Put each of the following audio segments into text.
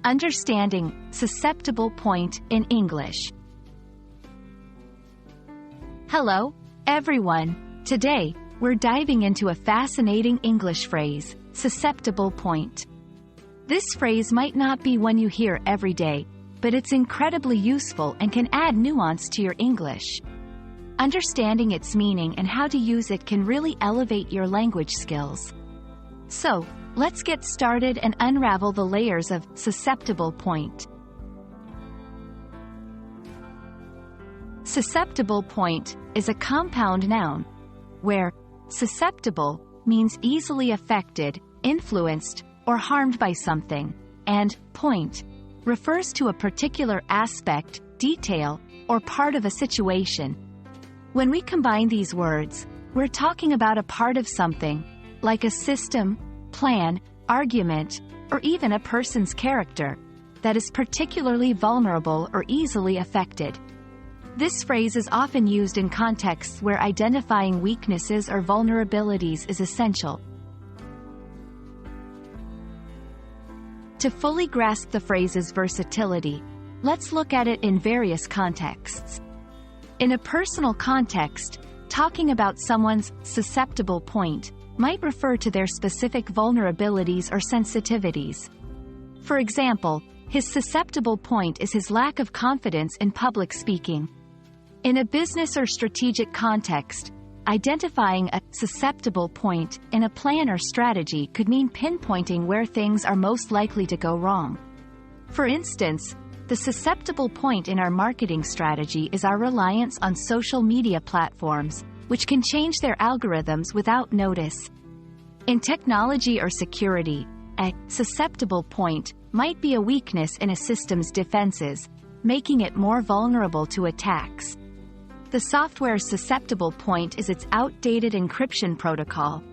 Understanding susceptible point in English. Hello, everyone. Today, we're diving into a fascinating English phrase, susceptible point. This phrase might not be one you hear every day, but it's incredibly useful and can add nuance to your English. Understanding its meaning and how to use it can really elevate your language skills. So, let's get started and unravel the layers of susceptible point. Susceptible point is a compound noun, where susceptible means easily affected, influenced, or harmed by something, and point refers to a particular aspect, detail, or part of a situation. When we combine these words, we're talking about a part of something, like a system, plan, argument, or even a person's character, that is particularly vulnerable or easily affected. This phrase is often used in contexts where identifying weaknesses or vulnerabilities is essential. To fully grasp the phrase's versatility, let's look at it in various contexts. In a personal context, talking about someone's susceptible point might refer to their specific vulnerabilities or sensitivities. For example, his susceptible point is his lack of confidence in public speaking. In a business or strategic context, identifying a susceptible point in a plan or strategy could mean pinpointing where things are most likely to go wrong. For instance, the susceptible point in our marketing strategy is our reliance on social media platforms, which can change their algorithms without notice. In technology or security, a susceptible point might be a weakness in a system's defenses, making it more vulnerable to attacks. The software's susceptible point is its outdated encryption protocol.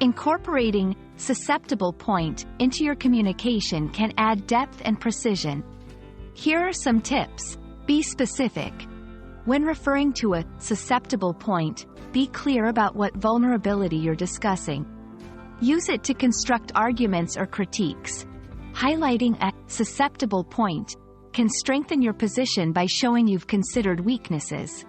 Incorporating susceptible point into your communication can add depth and precision. Here are some tips. Be specific. When referring to a susceptible point, be clear about what vulnerability you're discussing. Use it to construct arguments or critiques. Highlighting a susceptible point can strengthen your position by showing you've considered weaknesses.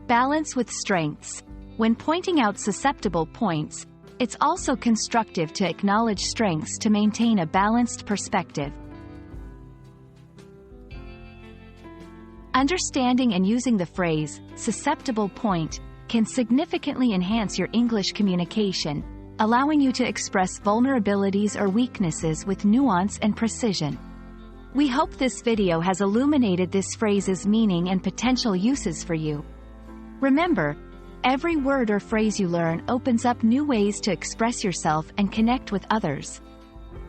Balance with strengths. When pointing out susceptible points, it's also constructive to acknowledge strengths to maintain a balanced perspective. Understanding and using the phrase, susceptible point, can significantly enhance your English communication, allowing you to express vulnerabilities or weaknesses with nuance and precision. We hope this video has illuminated this phrase's meaning and potential uses for you. Remember, every word or phrase you learn opens up new ways to express yourself and connect with others.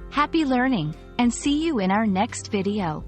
Happy learning, and see you in our next video.